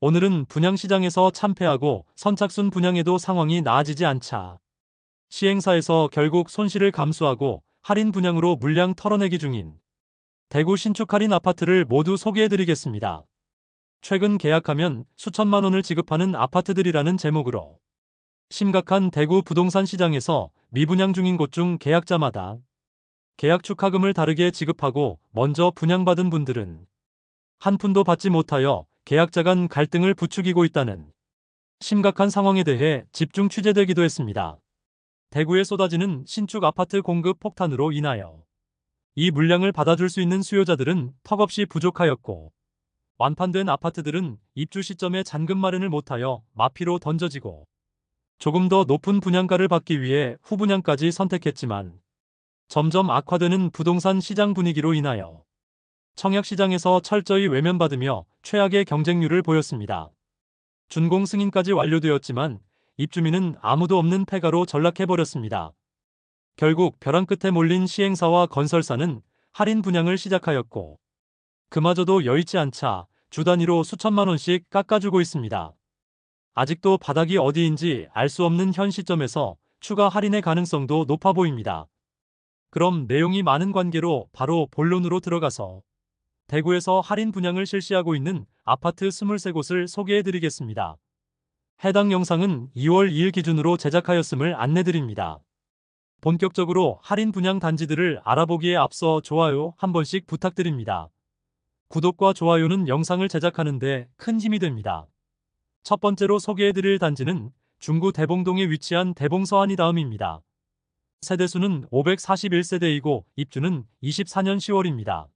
오늘은 분양시장에서 참패하고 선착순 분양에도 상황이 나아지지 않자 시행사에서 결국 손실을 감수하고 할인 분양으로 물량 털어내기 중인 대구 신축 할인 아파트를 모두 소개해드리겠습니다. 최근 계약하면 수천만 원을 지급하는 아파트들이라는 제목으로 심각한 대구 부동산 시장에서 미분양 중인 곳 중 계약자마다 계약 축하금을 다르게 지급하고 먼저 분양받은 분들은 한 푼도 받지 못하여 계약자 간 갈등을 부추기고 있다는 심각한 상황에 대해 집중 취재되기도 했습니다. 대구에 쏟아지는 신축 아파트 공급 폭탄으로 인하여 이 물량을 받아줄 수 있는 수요자들은 턱없이 부족하였고, 완판된 아파트들은 입주 시점에 잔금 마련을 못하여 마피로 던져지고 조금 더 높은 분양가를 받기 위해 후분양까지 선택했지만 점점 악화되는 부동산 시장 분위기로 인하여 청약시장에서 철저히 외면받으며 최악의 경쟁률을 보였습니다. 준공 승인까지 완료되었지만 입주민은 아무도 없는 폐가로 전락해버렸습니다. 결국 벼랑 끝에 몰린 시행사와 건설사는 할인 분양을 시작하였고, 그마저도 여의치 않자 주 단위로 수천만 원씩 깎아주고 있습니다. 아직도 바닥이 어디인지 알 수 없는 현 시점에서 추가 할인의 가능성도 높아 보입니다. 그럼 내용이 많은 관계로 바로 본론으로 들어가서 대구에서 할인 분양을 실시하고 있는 아파트 23곳을 소개해드리겠습니다. 해당 영상은 2월 2일 기준으로 제작하였음을 안내드립니다. 본격적으로 할인 분양 단지들을 알아보기에 앞서 좋아요 한 번씩 부탁드립니다. 구독과 좋아요는 영상을 제작하는데 큰 힘이 됩니다. 첫 번째로 소개해드릴 단지는 중구 대봉동에 위치한 대봉서안이 다음입니다. 세대수는 541세대이고 입주는 24년 10월입니다.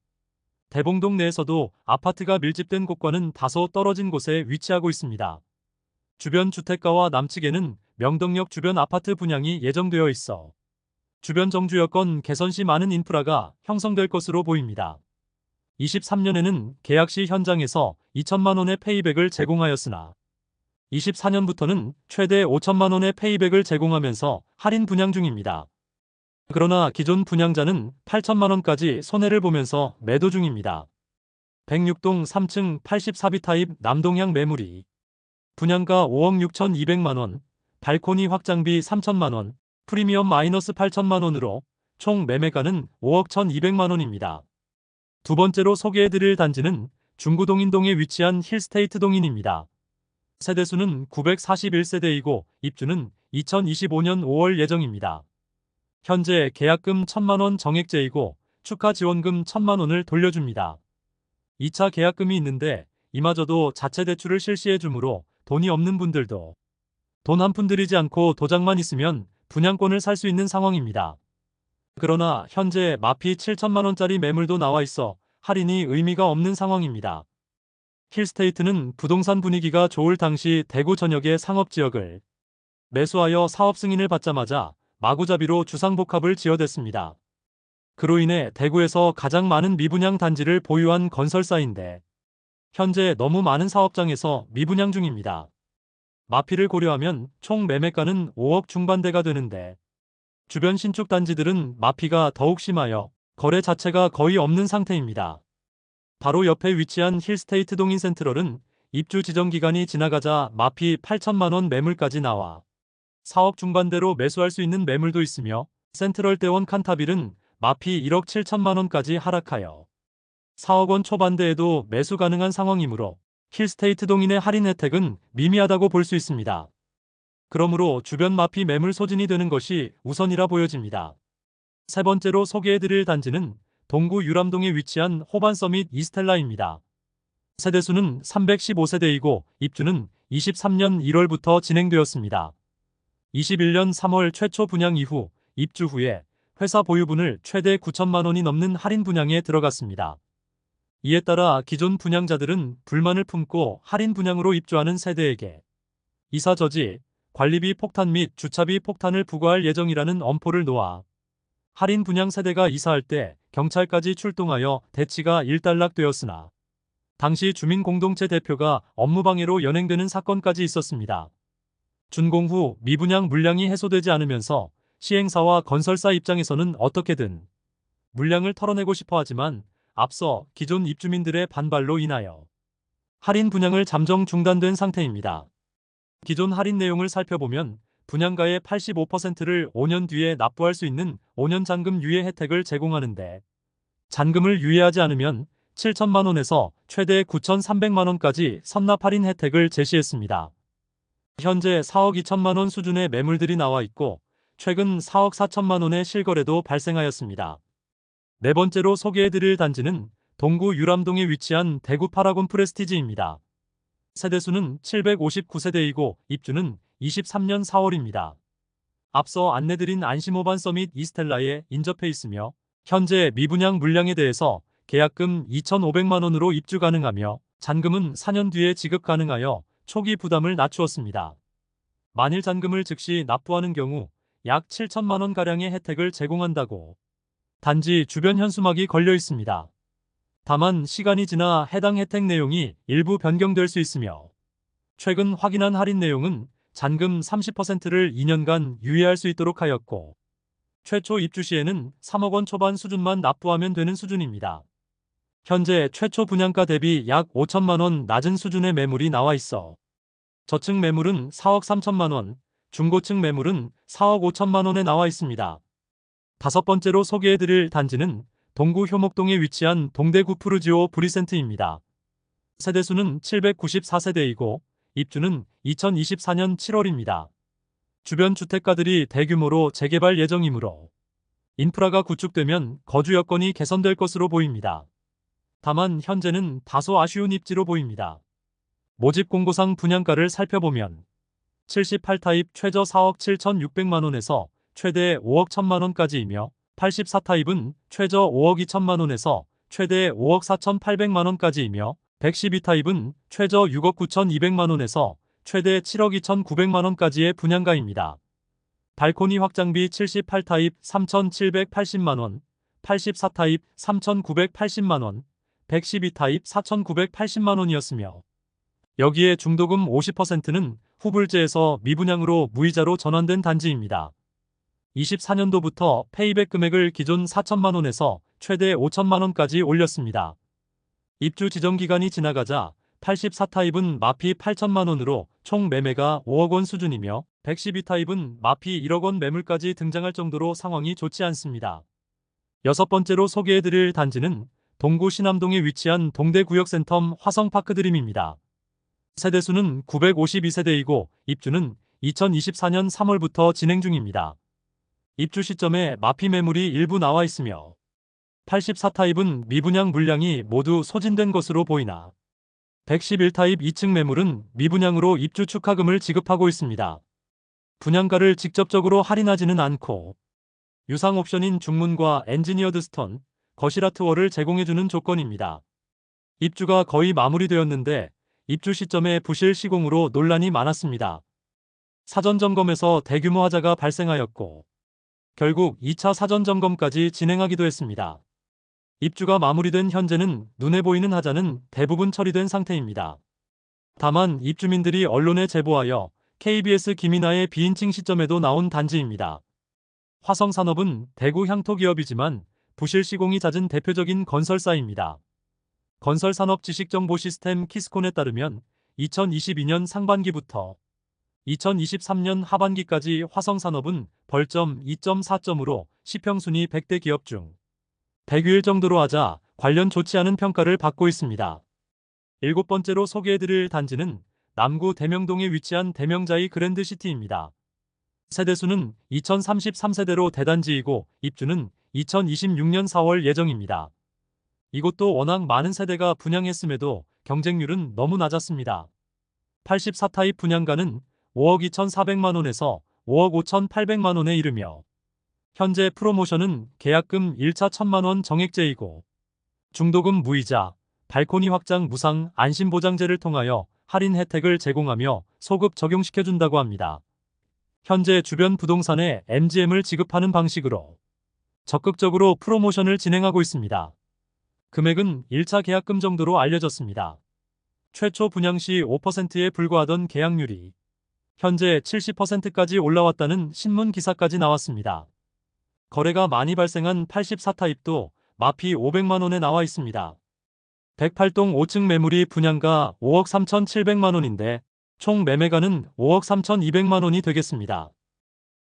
대봉동 내에서도 아파트가 밀집된 곳과는 다소 떨어진 곳에 위치하고 있습니다. 주변 주택가와 남측에는 명덕역 주변 아파트 분양이 예정되어 있어 주변 정주 여건 개선 시 많은 인프라가 형성될 것으로 보입니다. 23년에는 계약 시 현장에서 2천만 원의 페이백을 제공하였으나 24년부터는 최대 5천만 원의 페이백을 제공하면서 할인 분양 중입니다. 그러나 기존 분양자는 8천만 원까지 손해를 보면서 매도 중입니다. 106동 3층 84비 타입 남동향 매물이 분양가 5억 6,200만 원, 발코니 확장비 3천만 원, 프리미엄 마이너스 8천만 원으로 총 매매가는 5억 1,200만 원입니다. 두 번째로 소개해드릴 단지는 중구 동인동에 위치한 힐스테이트 동인입니다. 세대수는 941세대이고 입주는 2025년 5월 예정입니다. 현재 계약금 1천만 원 정액제이고 축하 지원금 1천만 원을 돌려줍니다. 2차 계약금이 있는데 이마저도 자체 대출을 실시해 주므로 돈이 없는 분들도 돈 한 푼 들이지 않고 도장만 있으면 분양권을 살 수 있는 상황입니다. 그러나 현재 마피 7천만 원짜리 매물도 나와 있어 할인이 의미가 없는 상황입니다. 힐스테이트는 부동산 분위기가 좋을 당시 대구 전역의 상업지역을 매수하여 사업 승인을 받자마자 마구잡이로 주상복합을 지어댔습니다. 그로 인해 대구에서 가장 많은 미분양 단지를 보유한 건설사인데 현재 너무 많은 사업장에서 미분양 중입니다. 마피를 고려하면 총 매매가는 5억 중반대가 되는데 주변 신축 단지들은 마피가 더욱 심하여 거래 자체가 거의 없는 상태입니다. 바로 옆에 위치한 힐스테이트 동인 센트럴은 입주 지정 기간이 지나가자 마피 8천만 원 매물까지 나와 4억 중반대로 매수할 수 있는 매물도 있으며 센트럴 대원 칸타빌은 마피 1억 7천만 원까지 하락하여 4억 원 초반대에도 매수 가능한 상황이므로 힐스테이트 동인의 할인 혜택은 미미하다고 볼 수 있습니다. 그러므로 주변 마피 매물 소진이 되는 것이 우선이라 보여집니다. 세 번째로 소개해드릴 단지는 동구 유람동에 위치한 호반서밋 이스텔라입니다. 세대수는 315세대이고 입주는 23년 1월부터 진행되었습니다. 21년 3월 최초 분양 이후 입주 후에 회사 보유분을 최대 9천만 원이 넘는 할인 분양에 들어갔습니다. 이에 따라 기존 분양자들은 불만을 품고 할인 분양으로 입주하는 세대에게 이사저지, 관리비 폭탄 및 주차비 폭탄을 부과할 예정이라는 엄포를 놓아 할인 분양 세대가 이사할 때 경찰까지 출동하여 대치가 일단락되었으나 당시 주민공동체 대표가 업무방해로 연행되는 사건까지 있었습니다. 준공 후 미분양 물량이 해소되지 않으면서 시행사와 건설사 입장에서는 어떻게든 물량을 털어내고 싶어 하지만 앞서 기존 입주민들의 반발로 인하여 할인 분양을 잠정 중단된 상태입니다. 기존 할인 내용을 살펴보면 분양가의 85%를 5년 뒤에 납부할 수 있는 5년 잔금 유예 혜택을 제공하는데 잔금을 유예하지 않으면 7천만 원에서 최대 9,300만 원까지 선납 할인 혜택을 제시했습니다. 현재 4억 2천만 원 수준의 매물들이 나와 있고 최근 4억 4천만 원의 실거래도 발생하였습니다. 네 번째로 소개해드릴 단지는 동구 유람동에 위치한 대구 파라곤 프레스티지입니다. 세대수는 759세대이고 입주는 23년 4월입니다. 앞서 안내드린 안심호반 서밋 이스텔라에 인접해 있으며 현재 미분양 물량에 대해서 계약금 2,500만 원으로 입주 가능하며 잔금은 4년 뒤에 지급 가능하여 초기 부담을 낮추었습니다. 만일 잔금을 즉시 납부하는 경우 약 7천만 원가량의 혜택을 제공한다고 단지 주변 현수막이 걸려 있습니다. 다만 시간이 지나 해당 혜택 내용이 일부 변경될 수 있으며 최근 확인한 할인 내용은 잔금 30%를 2년간 유예할 수 있도록 하였고 최초 입주 시에는 3억 원 초반 수준만 납부하면 되는 수준입니다. 현재 최초 분양가 대비 약 5천만 원 낮은 수준의 매물이 나와 있어 저층 매물은 4억 3천만 원, 중고층 매물은 4억 5천만 원에 나와 있습니다. 다섯 번째로 소개해드릴 단지는 동구 효목동에 위치한 동대구 푸르지오 브리센트입니다. 세대수는 794세대이고 입주는 2024년 7월입니다. 주변 주택가들이 대규모로 재개발 예정이므로 인프라가 구축되면 거주 여건이 개선될 것으로 보입니다. 다만 현재는 다소 아쉬운 입지로 보입니다. 모집 공고상 분양가를 살펴보면 78타입 최저 4억 7,600만 원에서 최대 5억 1천만 원까지이며 84타입은 최저 5억 2천만 원에서 최대 5억 4,800만 원까지이며 112타입은 최저 6억 9,200만 원에서 최대 7억 2,900만 원까지의 분양가입니다. 발코니 확장비 78타입 3,780만 원, 84타입 3,980만 원, 112타입 4,980만 원이었으며 여기에 중도금 50%는 후불제에서 미분양으로 무이자로 전환된 단지입니다. 24년도부터 페이백 금액을 기존 4천만 원에서 최대 5천만 원까지 올렸습니다. 입주 지정 기간이 지나가자 84타입은 마피 8천만 원으로 총 매매가 5억 원 수준이며 112타입은 마피 1억 원 매물까지 등장할 정도로 상황이 좋지 않습니다. 여섯 번째로 소개해드릴 단지는 동구 신암동에 위치한 동대구역센텀 화성파크드림입니다. 세대수는 952세대이고 입주는 2024년 3월부터 진행 중입니다. 입주 시점에 마피 매물이 일부 나와 있으며 84타입은 미분양 물량이 모두 소진된 것으로 보이나 111타입 2층 매물은 미분양으로 입주 축하금을 지급하고 있습니다. 분양가를 직접적으로 할인하지는 않고 유상 옵션인 중문과 엔지니어드 스톤, 거실 아트월을 제공해주는 조건입니다. 입주가 거의 마무리되었는데 입주 시점에 부실 시공으로 논란이 많았습니다. 사전 점검에서 대규모 하자가 발생하였고 결국 2차 사전 점검까지 진행하기도 했습니다. 입주가 마무리된 현재는 눈에 보이는 하자는 대부분 처리된 상태입니다. 다만 입주민들이 언론에 제보하여 KBS 김이나의 비인칭 시점에도 나온 단지입니다. 화성산업은 대구 향토기업이지만 부실 시공이 잦은 대표적인 건설사입니다. 건설산업 지식정보 시스템 키스콘에 따르면 2022년 상반기부터 2023년 하반기까지 화성산업은 벌점 2.4점으로 시평순위 100대 기업 중 100위일 정도로 하자 관련 좋지 않은 평가를 받고 있습니다. 일곱 번째로 소개해드릴 단지는 남구 대명동에 위치한 대명자이 그랜드시티입니다. 세대수는 2033세대로 대단지이고 입주는 2026년 4월 예정입니다. 이곳도 워낙 많은 세대가 분양했음에도 경쟁률은 너무 낮았습니다. 84타입 분양가는 5억 2,400만 원에서 5억 5,800만 원에 이르며 현재 프로모션은 계약금 1차 1,000만 원 정액제이고 중도금 무이자, 발코니 확장 무상 안심보장제를 통하여 할인 혜택을 제공하며 소급 적용시켜준다고 합니다. 현재 주변 부동산에 MGM을 지급하는 방식으로 적극적으로 프로모션을 진행하고 있습니다. 금액은 1차 계약금 정도로 알려졌습니다. 최초 분양 시 5%에 불과하던 계약률이 현재 70%까지 올라왔다는 신문 기사까지 나왔습니다. 거래가 많이 발생한 84타입도 마피 500만 원에 나와 있습니다. 108동 5층 매물이 분양가 5억 3,700만 원인데 총 매매가는 5억 3,200만 원이 되겠습니다.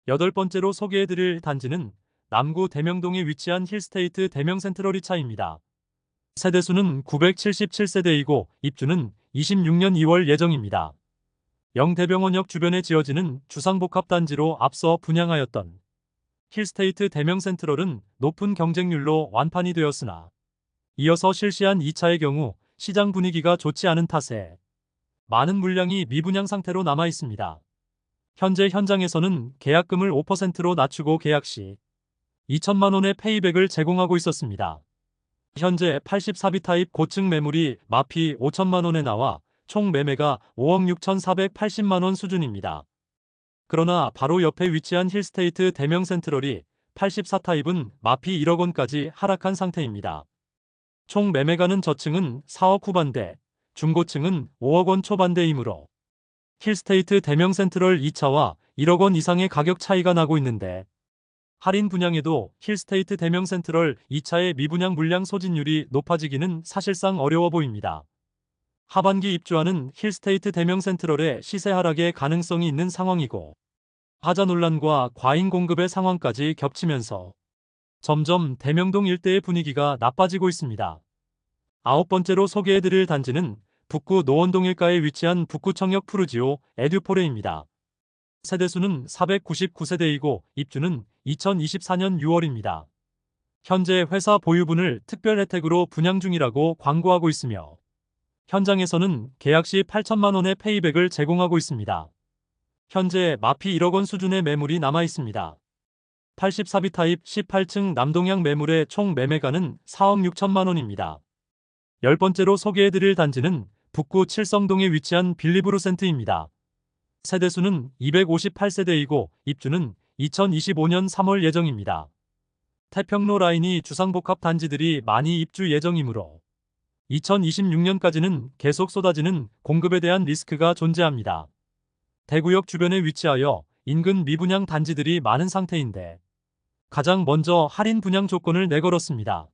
여덟 번째로 소개해드릴 단지는 남구 대명동에 위치한 힐스테이트 대명센트럴이차입니다. 세대수는 977세대이고 입주는 26년 2월 예정입니다. 영대병원역 주변에 지어지는 주상복합단지로 앞서 분양하였던 힐스테이트 대명센트럴은 높은 경쟁률로 완판이 되었으나 이어서 실시한 2차의 경우 시장 분위기가 좋지 않은 탓에 많은 물량이 미분양 상태로 남아 있습니다. 현재 현장에서는 계약금을 5%로 낮추고 계약 시 2천만 원의 페이백을 제공하고 있었습니다. 현재 84비 타입 고층 매물이 마피 5천만 원에 나와 총 매매가 5억 6,480만 원 수준입니다. 그러나 바로 옆에 위치한 힐스테이트 대명센트럴이 84 타입은 마피 1억 원까지 하락한 상태입니다. 총 매매가는 저층은 4억 후반대, 중고층은 5억 원 초반대이므로 힐스테이트 대명센트럴 2차와 1억 원 이상의 가격 차이가 나고 있는데 할인 분양에도 힐스테이트 대명센트럴 2차의 미분양 물량 소진율이 높아지기는 사실상 어려워 보입니다. 하반기 입주하는 힐스테이트 대명센트럴의 시세 하락의 가능성이 있는 상황이고 하자 논란과 과잉 공급의 상황까지 겹치면서 점점 대명동 일대의 분위기가 나빠지고 있습니다. 아홉 번째로 소개해드릴 단지는 북구 노원동 일가에 위치한 북구청역 푸르지오 에듀포레입니다. 세대수는 499세대이고 입주는 2024년 6월입니다. 현재 회사 보유분을 특별 혜택으로 분양 중이라고 광고하고 있으며 현장에서는 계약 시 8천만 원의 페이백을 제공하고 있습니다. 현재 마피 1억 원 수준의 매물이 남아 있습니다. 84비 타입 18층 남동향 매물의 총 매매가는 4억 6천만 원입니다. 열 번째로 소개해드릴 단지는 북구 칠성동에 위치한 빌리브루센트입니다. 세대수는 258세대이고 입주는 2025년 3월 예정입니다. 태평로 라인이 주상복합 단지들이 많이 입주 예정이므로 2026년까지는 계속 쏟아지는 공급에 대한 리스크가 존재합니다. 대구역 주변에 위치하여 인근 미분양 단지들이 많은 상태인데 가장 먼저 할인 분양 조건을 내걸었습니다.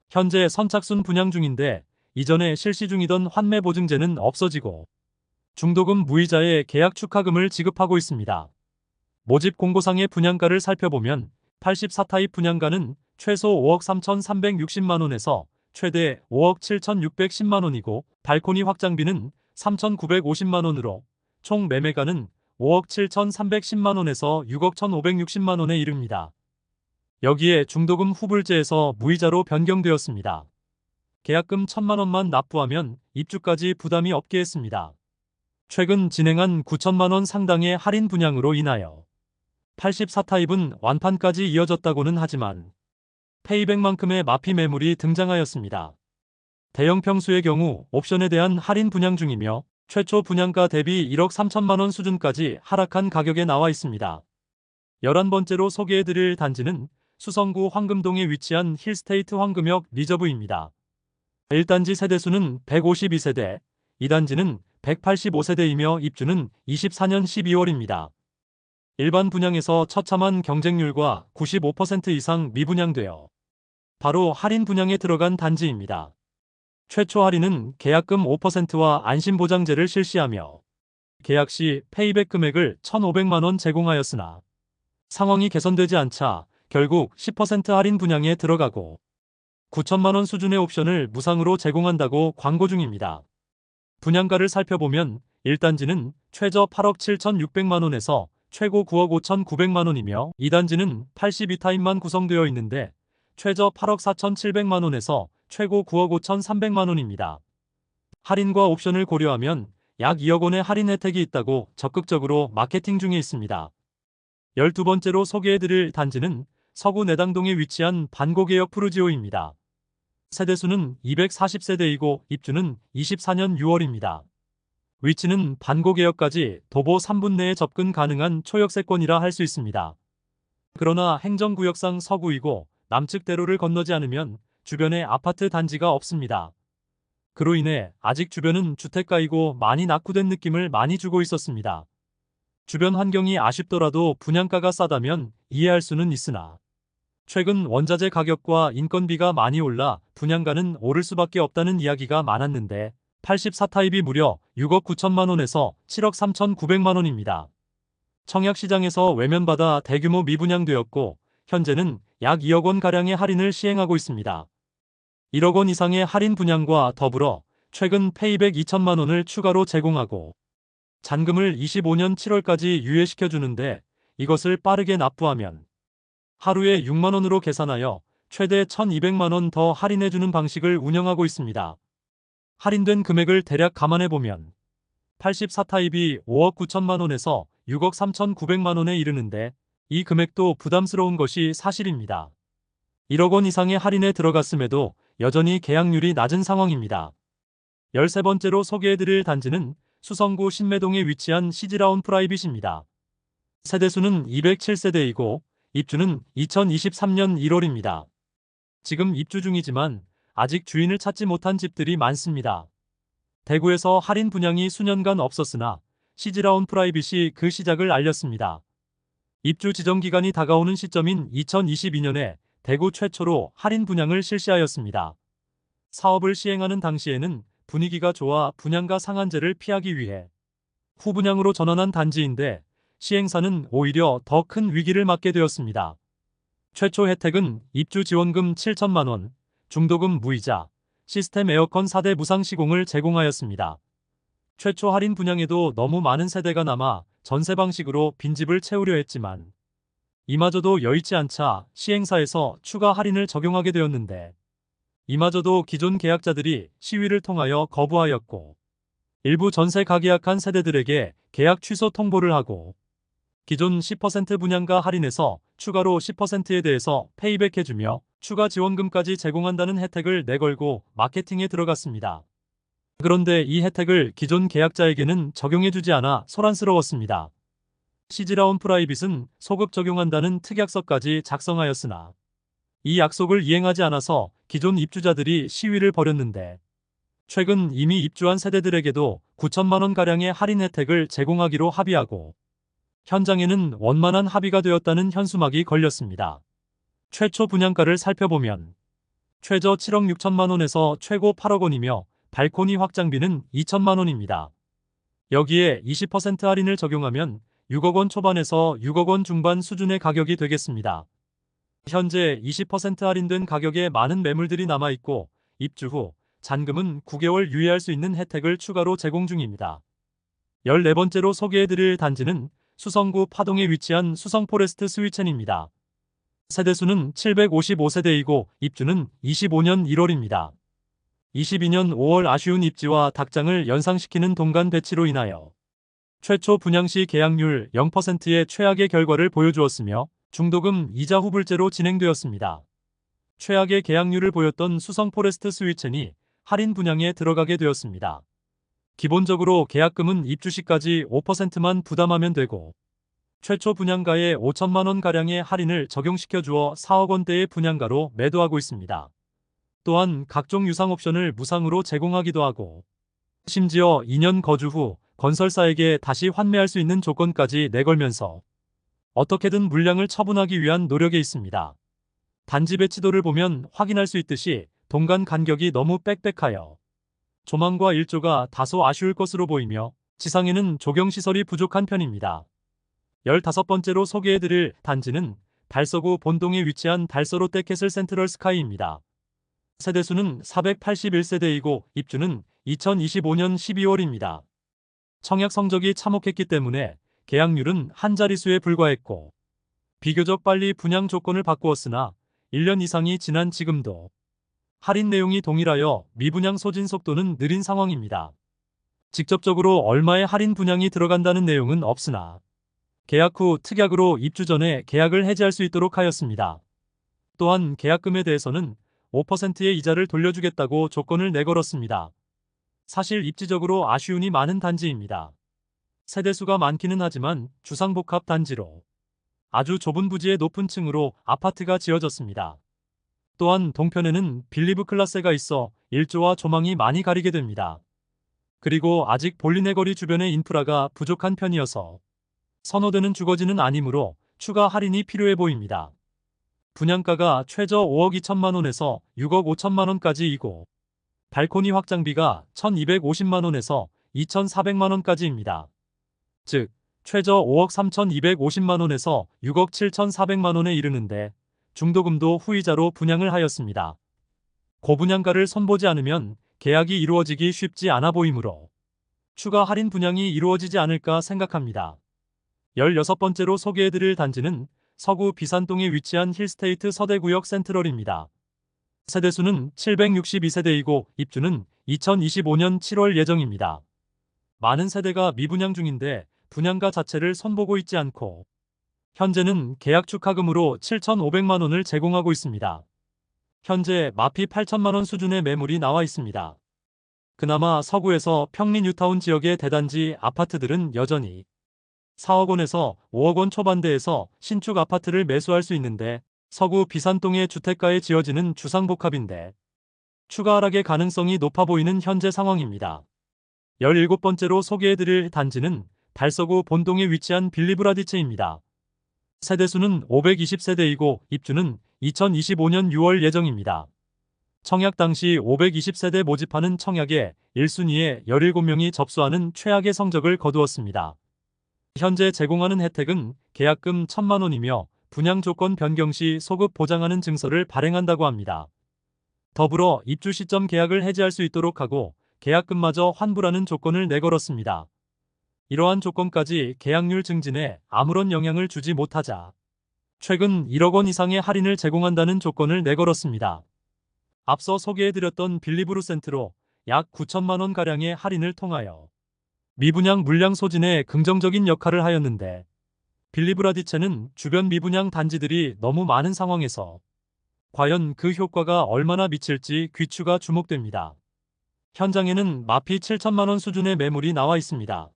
현재 선착순 분양 중인데 이전에 실시 중이던 환매 보증제는 없어지고 중도금 무이자의 계약 축하금을 지급하고 있습니다. 모집 공고상의 분양가를 살펴보면 84 타입 분양가는 최소 5억 3,360만 원에서 최대 5억 7,610만 원이고 발코니 확장비는 3,950만 원으로 총 매매가는 5억 7,310만 원에서 6억 1,560만 원에 이릅니다. 여기에 중도금 후불제에서 무이자로 변경되었습니다. 계약금 1,000만 원만 납부하면 입주까지 부담이 없게 했습니다. 최근 진행한 9천만 원 상당의 할인 분양으로 인하여 84 타입은 완판까지 이어졌다고는 하지만 페이백만큼의 마피 매물이 등장하였습니다. 대형 평수의 경우 옵션에 대한 할인 분양 중이며 최초 분양가 대비 1억 3천만 원 수준까지 하락한 가격에 나와 있습니다. 11번째로 소개해드릴 단지는 수성구 황금동에 위치한 힐스테이트 황금역 리저브입니다. 1단지 세대수는 152세대, 2단지는 185세대이며 입주는 24년 12월입니다. 일반 분양에서 처참한 경쟁률과 95% 이상 미분양되어 바로 할인 분양에 들어간 단지입니다. 최초 할인은 계약금 5%와 안심보장제를 실시하며 계약 시 페이백 금액을 1,500만 원 제공하였으나 상황이 개선되지 않자 결국 10% 할인 분양에 들어가고 9천만 원 수준의 옵션을 무상으로 제공한다고 광고 중입니다. 분양가를 살펴보면 1단지는 최저 8억 7,600만 원에서 최고 9억 5,900만 원이며 2단지는 82타입만 구성되어 있는데 최저 8억 4,700만 원에서 최고 9억 5,300만 원입니다. 할인과 옵션을 고려하면 약 2억 원의 할인 혜택이 있다고 적극적으로 마케팅 중에 있습니다. 12번째로 소개해드릴 단지는 서구 내당동에 위치한 반고개역 푸르지오입니다. 세대수는 240세대이고 입주는 24년 6월입니다. 위치는 반고개역까지 도보 3분 내에 접근 가능한 초역세권이라 할 수 있습니다. 그러나 행정구역상 서구이고 남측 대로를 건너지 않으면 주변에 아파트 단지가 없습니다. 그로 인해 아직 주변은 주택가이고 많이 낙후된 느낌을 많이 주고 있었습니다. 주변 환경이 아쉽더라도 분양가가 싸다면 이해할 수는 있으나 최근 원자재 가격과 인건비가 많이 올라 분양가는 오를 수밖에 없다는 이야기가 많았는데 84타입이 무려 6억 9천만 원에서 7억 3천9백만 원입니다. 청약시장에서 외면받아 대규모 미분양되었고 현재는 약 2억 원가량의 할인을 시행하고 있습니다. 1억 원 이상의 할인 분양과 더불어 최근 페이백 2천만 원을 추가로 제공하고 잔금을 25년 7월까지 유예시켜주는데 이것을 빠르게 납부하면 하루에 6만 원으로 계산하여 최대 1,200만 원 더 할인해주는 방식을 운영하고 있습니다. 할인된 금액을 대략 감안해보면 84타입이 5억 9천만 원에서 6억 3천9백만 원에 이르는데 이 금액도 부담스러운 것이 사실입니다. 1억 원 이상의 할인에 들어갔음에도 여전히 계약률이 낮은 상황입니다. 13번째로 소개해드릴 단지는 수성구 신매동에 위치한 시즈라운 프라이빗입니다. 세대수는 207세대이고 입주는 2023년 1월입니다. 지금 입주 중이지만 아직 주인을 찾지 못한 집들이 많습니다. 대구에서 할인 분양이 수년간 없었으나 시즈라운 프라이빗이 그 시작을 알렸습니다. 입주 지정 기간이 다가오는 시점인 2022년에 대구 최초로 할인 분양을 실시하였습니다. 사업을 시행하는 당시에는 분위기가 좋아 분양가 상한제를 피하기 위해 후분양으로 전환한 단지인데 시행사는 오히려 더 큰 위기를 맞게 되었습니다. 최초 혜택은 입주 지원금 7천만 원, 중도금 무이자, 시스템 에어컨 4대 무상 시공을 제공하였습니다. 최초 할인 분양에도 너무 많은 세대가 남아 전세 방식으로 빈집을 채우려 했지만 이마저도 여의치 않자 시행사에서 추가 할인을 적용하게 되었는데 이마저도 기존 계약자들이 시위를 통하여 거부하였고 일부 전세 가계약한 세대들에게 계약 취소 통보를 하고 기존 10% 분양가 할인에서 추가로 10%에 대해서 페이백해주며 추가 지원금까지 제공한다는 혜택을 내걸고 마케팅에 들어갔습니다. 그런데 이 혜택을 기존 계약자에게는 적용해주지 않아 소란스러웠습니다. 시즈라운 프라이빗은 소급 적용한다는 특약서까지 작성하였으나 이 약속을 이행하지 않아서 기존 입주자들이 시위를 벌였는데 최근 이미 입주한 세대들에게도 9천만 원가량의 할인 혜택을 제공하기로 합의하고 현장에는 원만한 합의가 되었다는 현수막이 걸렸습니다. 최초 분양가를 살펴보면 최저 7억 6천만 원에서 최고 8억 원이며 발코니 확장비는 2천만 원입니다. 여기에 20% 할인을 적용하면 6억 원 초반에서 6억 원 중반 수준의 가격이 되겠습니다. 현재 20% 할인된 가격에 많은 매물들이 남아있고 입주 후 잔금은 9개월 유예할 수 있는 혜택을 추가로 제공 중입니다. 14번째로 소개해드릴 단지는 수성구 파동에 위치한 수성포레스트 스위첸입니다. 세대수는 755세대이고 입주는 25년 1월입니다. 22년 5월 아쉬운 입지와 닭장을 연상시키는 동간 배치로 인하여 최초 분양 시 계약률 0%의 최악의 결과를 보여주었으며 중도금 이자 후불제로 진행되었습니다. 최악의 계약률을 보였던 수성포레스트 스위첸이 할인 분양에 들어가게 되었습니다. 기본적으로 계약금은 입주 시까지 5%만 부담하면 되고 최초 분양가에 5천만 원가량의 할인을 적용시켜 주어 4억 원대의 분양가로 매도하고 있습니다. 또한 각종 유상 옵션을 무상으로 제공하기도 하고 심지어 2년 거주 후 건설사에게 다시 환매할 수 있는 조건까지 내걸면서 어떻게든 물량을 처분하기 위한 노력에 있습니다. 단지 배치도를 보면 확인할 수 있듯이 동간 간격이 너무 빽빽하여 조망과 일조가 다소 아쉬울 것으로 보이며 지상에는 조경시설이 부족한 편입니다. 15번째로 소개해드릴 단지는 달서구 본동에 위치한 달서 롯데캐슬 센트럴 스카이입니다. 세대수는 481세대이고 입주는 2025년 12월입니다. 청약 성적이 참혹했기 때문에 계약률은 한 자릿수에 불과했고 비교적 빨리 분양 조건을 바꾸었으나 1년 이상이 지난 지금도 할인 내용이 동일하여 미분양 소진 속도는 느린 상황입니다. 직접적으로 얼마의 할인 분양이 들어간다는 내용은 없으나 계약 후 특약으로 입주 전에 계약을 해지할 수 있도록 하였습니다. 또한 계약금에 대해서는 5%의 이자를 돌려주겠다고 조건을 내걸었습니다. 사실 입지적으로 아쉬움이 많은 단지입니다. 세대수가 많기는 하지만 주상복합 단지로 아주 좁은 부지의 높은 층으로 아파트가 지어졌습니다. 또한 동편에는 빌리브 클라스가 있어 일조와 조망이 많이 가리게 됩니다. 그리고 아직 볼리네 거리 주변의 인프라가 부족한 편이어서 선호되는 주거지는 아니므로 추가 할인이 필요해 보입니다. 분양가가 최저 5억 2천만 원에서 6억 5천만 원까지이고 발코니 확장비가 1,250만 원에서 2,400만 원까지입니다. 즉, 최저 5억 3,250만 원에서 6억 7,400만 원에 이르는데 중도금도 후이자로 분양을 하였습니다. 고분양가를 선보지 않으면 계약이 이루어지기 쉽지 않아 보이므로 추가 할인 분양이 이루어지지 않을까 생각합니다. 16번째로 소개해드릴 단지는 서구 비산동에 위치한 힐스테이트 서대구역 센트럴입니다. 세대수는 762세대이고 입주는 2025년 7월 예정입니다. 많은 세대가 미분양 중인데 분양가 자체를 손보고 있지 않고 현재는 계약 축하금으로 7,500만 원을 제공하고 있습니다. 현재 마피 8천만 원 수준의 매물이 나와 있습니다. 그나마 서구에서 평리 뉴타운 지역의 대단지 아파트들은 여전히 4억 원에서 5억 원 초반대에서 신축 아파트를 매수할 수 있는데 서구 비산동의 주택가에 지어지는 주상복합인데 추가 하락의 가능성이 높아 보이는 현재 상황입니다. 17번째로 소개해드릴 단지는 달서구 본동에 위치한 빌리브라디체입니다. 세대수는 520세대이고 입주는 2025년 6월 예정입니다. 청약 당시 520세대 모집하는 청약에 1순위에 17명이 접수하는 최악의 성적을 거두었습니다. 현재 제공하는 혜택은 계약금 1,000만 원이며 분양 조건 변경 시 소급 보장하는 증서를 발행한다고 합니다. 더불어 입주 시점 계약을 해지할 수 있도록 하고 계약금마저 환불하는 조건을 내걸었습니다. 이러한 조건까지 계약률 증진에 아무런 영향을 주지 못하자 최근 1억 원 이상의 할인을 제공한다는 조건을 내걸었습니다. 앞서 소개해드렸던 빌리브루 센트로 약 9천만 원가량의 할인을 통하여 미분양 물량 소진에 긍정적인 역할을 하였는데 빌리브라디체는 주변 미분양 단지들이 너무 많은 상황에서 과연 그 효과가 얼마나 미칠지 귀추가 주목됩니다. 현장에는 마피 7천만 원 수준의 매물이 나와 있습니다.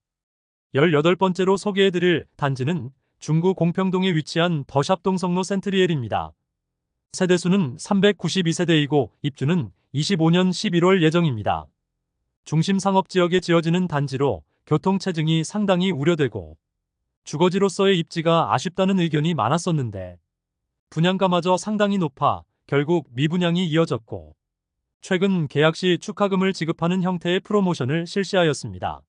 18번째로 소개해드릴 단지는 중구 공평동에 위치한 더샵동 성로 센트리엘입니다. 세대수는 392세대이고 입주는 25년 11월 예정입니다. 중심 상업지역에 지어지는 단지로 교통체증이 상당히 우려되고 주거지로서의 입지가 아쉽다는 의견이 많았었는데 분양가마저 상당히 높아 결국 미분양이 이어졌고 최근 계약 시 축하금을 지급하는 형태의 프로모션을 실시하였습니다.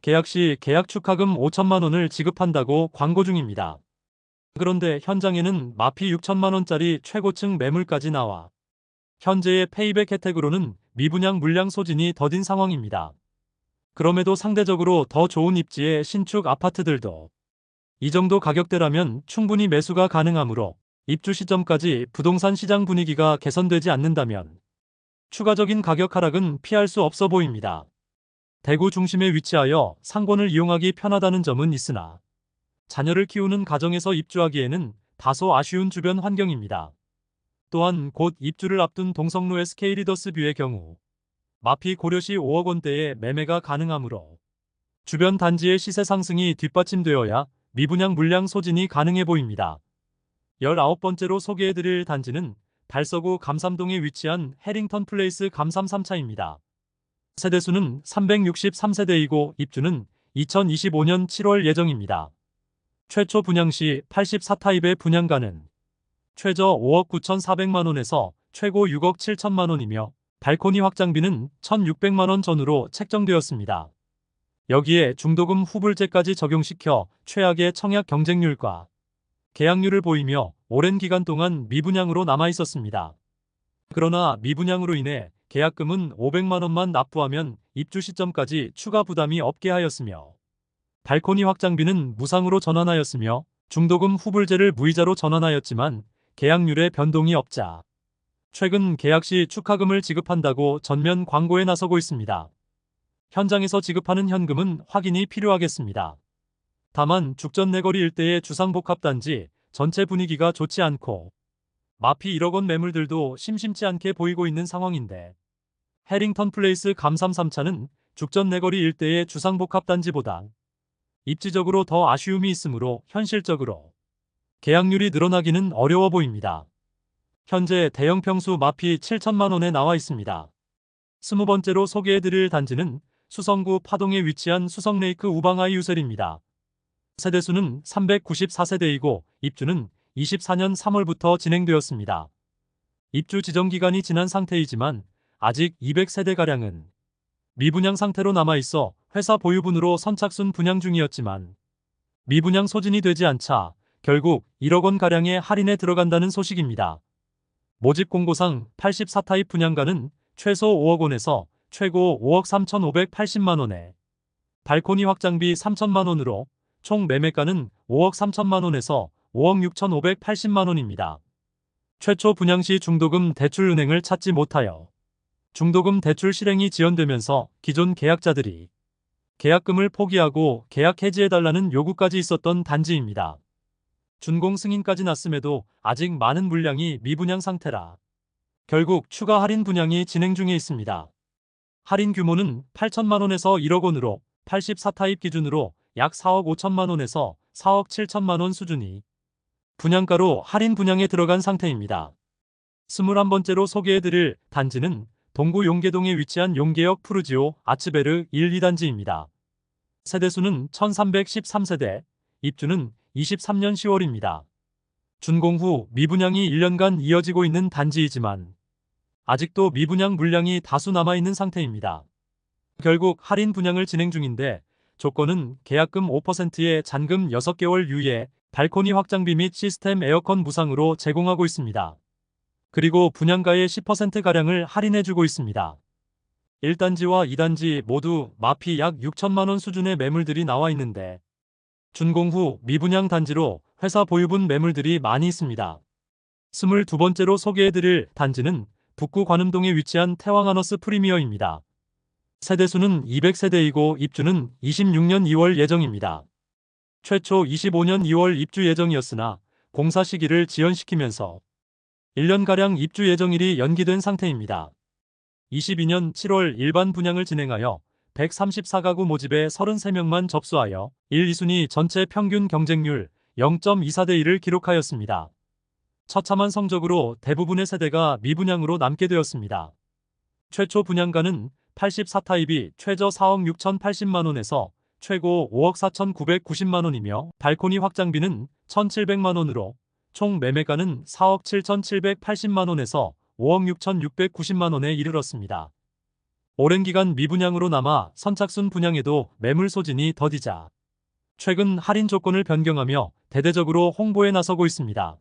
계약 시 계약 축하금 5천만 원을 지급한다고 광고 중입니다. 그런데 현장에는 마피 6천만 원짜리 최고층 매물까지 나와 현재의 페이백 혜택으로는 미분양 물량 소진이 더딘 상황입니다. 그럼에도 상대적으로 더 좋은 입지의 신축 아파트들도 이 정도 가격대라면 충분히 매수가 가능하므로 입주 시점까지 부동산 시장 분위기가 개선되지 않는다면 추가적인 가격 하락은 피할 수 없어 보입니다. 대구 중심에 위치하여 상권을 이용하기 편하다는 점은 있으나 자녀를 키우는 가정에서 입주하기에는 다소 아쉬운 주변 환경입니다. 또한 곧 입주를 앞둔 동성로 SK 리더스 뷰의 경우 마피 고려시 5억 원대의 매매가 가능하므로 주변 단지의 시세 상승이 뒷받침되어야 미분양 물량 소진이 가능해 보입니다. 19번째로 소개해드릴 단지는 달서구 감삼동에 위치한 해링턴 플레이스 감삼 3차입니다. 세대수는 363세대이고 입주는 2025년 7월 예정입니다. 최초 분양 시 84타입의 분양가는 최저 5억 9,400만 원에서 최고 6억 7천만 원이며 발코니 확장비는 1,600만 원 전후로 책정되었습니다. 여기에 중도금 후불제까지 적용시켜 최악의 청약 경쟁률과 계약률을 보이며 오랜 기간 동안 미분양으로 남아 있었습니다. 그러나 미분양으로 인해 계약금은 500만 원만 납부하면 입주 시점까지 추가 부담이 없게 하였으며 발코니 확장비는 무상으로 전환하였으며 중도금 후불제를 무이자로 전환하였지만 계약률에 변동이 없자 최근 계약 시 축하금을 지급한다고 전면 광고에 나서고 있습니다. 현장에서 지급하는 현금은 확인이 필요하겠습니다. 다만 죽전 내거리 일대의 주상복합단지 전체 분위기가 좋지 않고 마피 1억 원 매물들도 심심치 않게 보이고 있는 상황인데 해링턴 플레이스 감삼 3차는 죽전 내거리 일대의 주상복합단지보다 입지적으로 더 아쉬움이 있으므로 현실적으로 계약률이 늘어나기는 어려워 보입니다. 현재 대형 평수 마피 7천만 원에 나와 있습니다. 20번째로 소개해드릴 단지는 수성구 파동에 위치한 수성레이크 우방아이 유셀입니다. 세대수는 394세대이고 입주는 2024년 3월부터 진행되었습니다. 입주 지정 기간이 지난 상태이지만 아직 200세대가량은 미분양 상태로 남아있어 회사 보유분으로 선착순 분양 중이었지만 미분양 소진이 되지 않자 결국 1억 원가량의 할인에 들어간다는 소식입니다. 모집 공고상 84타입 분양가는 최소 5억 원에서 최고 5억 3,580만 원에 발코니 확장비 3천만 원으로 총 매매가는 5억 3천만 원에서 5억 6,580만 원입니다. 최초 분양 시 중도금 대출 은행을 찾지 못하여 중도금 대출 실행이 지연되면서 기존 계약자들이 계약금을 포기하고 계약 해지해달라는 요구까지 있었던 단지입니다. 준공 승인까지 났음에도 아직 많은 물량이 미분양 상태라 결국 추가 할인 분양이 진행 중에 있습니다. 할인 규모는 8천만 원에서 1억 원으로 84타입 기준으로 약 4억 5천만 원에서 4억 7천만 원 수준이 분양가로 할인 분양에 들어간 상태입니다. 21번째로 소개해드릴 단지는 동구 용계동에 위치한 용계역 푸르지오 아츠베르 1, 2단지입니다. 세대수는 1313세대, 입주는 23년 10월입니다. 준공 후 미분양이 1년간 이어지고 있는 단지이지만 아직도 미분양 물량이 다수 남아있는 상태입니다. 결국 할인 분양을 진행 중인데 조건은 계약금 5%에 잔금 6개월 유예, 발코니 확장비 및 시스템 에어컨 무상으로 제공하고 있습니다. 그리고 분양가의 10%가량을 할인해주고 있습니다. 1단지와 2단지 모두 마피 약 6천만 원 수준의 매물들이 나와 있는데 준공 후 미분양 단지로 회사 보유분 매물들이 많이 있습니다. 22번째로 소개해드릴 단지는 북구 관음동에 위치한 태왕하너스 프리미어입니다. 세대수는 200세대이고 입주는 26년 2월 예정입니다. 최초 25년 2월 입주 예정이었으나 공사 시기를 지연시키면서 1년가량 입주 예정일이 연기된 상태입니다. 22년 7월 일반 분양을 진행하여 134가구 모집에 33명만 접수하여 1, 2순위 전체 평균 경쟁률 0.24대 1을 기록하였습니다. 처참한 성적으로 대부분의 세대가 미분양으로 남게 되었습니다. 최초 분양가는 84타입이 최저 4억 6,080만 원에서 최고 5억 4,990만 원이며 발코니 확장비는 1,700만 원으로 총 매매가는 4억 7,780만 원에서 5억 6,690만 원에 이르렀습니다. 오랜 기간 미분양으로 남아 선착순 분양에도 매물 소진이 더디자 최근 할인 조건을 변경하며 대대적으로 홍보에 나서고 있습니다.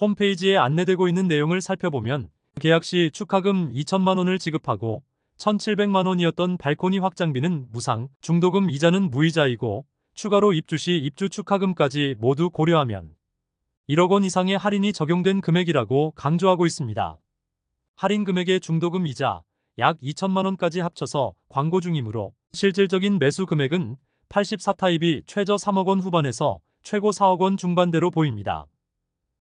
홈페이지에 안내되고 있는 내용을 살펴보면 계약 시 축하금 2천만 원을 지급하고 1,700만 원이었던 발코니 확장비는 무상, 중도금 이자는 무이자이고 추가로 입주 시 입주 축하금까지 모두 고려하면 1억 원 이상의 할인이 적용된 금액이라고 강조하고 있습니다. 할인 금액의 중도금 이자 약 2천만 원까지 합쳐서 광고 중이므로 실질적인 매수 금액은 84타입이 최저 3억 원 후반에서 최고 4억 원 중반대로 보입니다.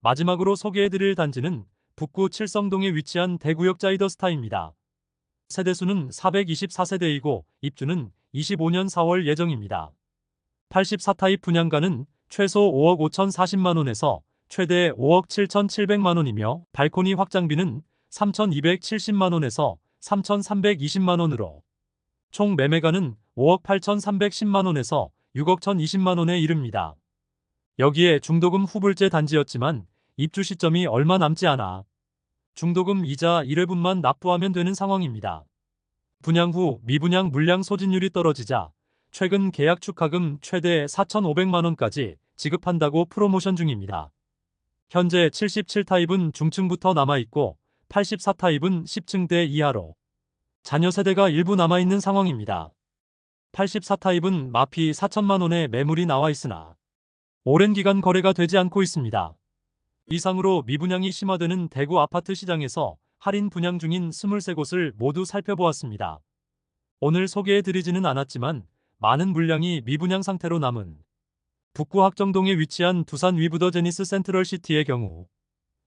마지막으로 소개해드릴 단지는 북구 칠성동에 위치한 대구역 자이더스타입니다. 세대수는 424세대이고 입주는 25년 4월 예정입니다. 84타입 분양가는 최소 5억 5,040만 원에서 최대 5억 7,700만 원이며 발코니 확장비는 3,270만 원에서 3,320만 원으로 총 매매가는 5억 8,310만 원에서 6억 1,020만 원에 이릅니다. 여기에 중도금 후불제 단지였지만 입주 시점이 얼마 남지 않아 중도금 이자 1회분만 납부하면 되는 상황입니다. 분양 후 미분양 물량 소진율이 떨어지자 최근 계약 축하금 최대 4,500만 원까지 지급한다고 프로모션 중입니다. 현재 77타입은 중층부터 남아있고 84타입은 10층대 이하로 자녀 세대가 일부 남아있는 상황입니다. 84타입은 마피 4천만 원의 매물이 나와 있으나 오랜 기간 거래가 되지 않고 있습니다. 이상으로 미분양이 심화되는 대구 아파트 시장에서 할인 분양 중인 23곳을 모두 살펴보았습니다. 오늘 소개해드리지는 않았지만 많은 물량이 미분양 상태로 남은 북구 학정동에 위치한 두산 위브더 제니스 센트럴시티의 경우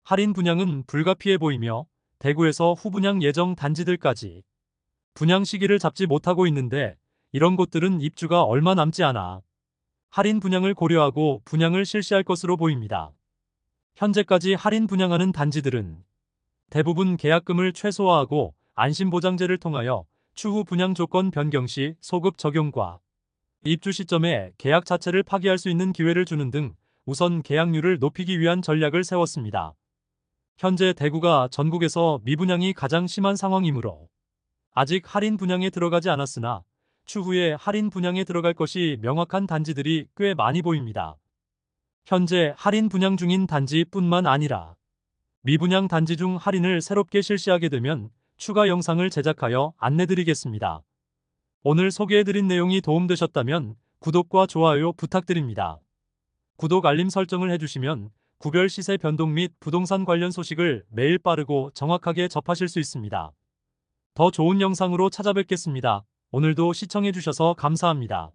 할인 분양은 불가피해 보이며 대구에서 후분양 예정 단지들까지 분양 시기를 잡지 못하고 있는데 이런 곳들은 입주가 얼마 남지 않아 할인 분양을 고려하고 분양을 실시할 것으로 보입니다. 현재까지 할인 분양하는 단지들은 대부분 계약금을 최소화하고 안심보장제를 통하여 추후 분양 조건 변경 시 소급 적용과 입주 시점에 계약 자체를 파기할 수 있는 기회를 주는 등 우선 계약률을 높이기 위한 전략을 세웠습니다. 현재 대구가 전국에서 미분양이 가장 심한 상황이므로 아직 할인 분양에 들어가지 않았으나 추후에 할인 분양에 들어갈 것이 명확한 단지들이 꽤 많이 보입니다. 현재 할인 분양 중인 단지뿐만 아니라 미분양 단지 중 할인을 새롭게 실시하게 되면 추가 영상을 제작하여 안내드리겠습니다. 오늘 소개해드린 내용이 도움되셨다면 구독과 좋아요 부탁드립니다. 구독 알림 설정을 해주시면 구별 시세 변동 및 부동산 관련 소식을 매일 빠르고 정확하게 접하실 수 있습니다. 더 좋은 영상으로 찾아뵙겠습니다. 오늘도 시청해주셔서 감사합니다.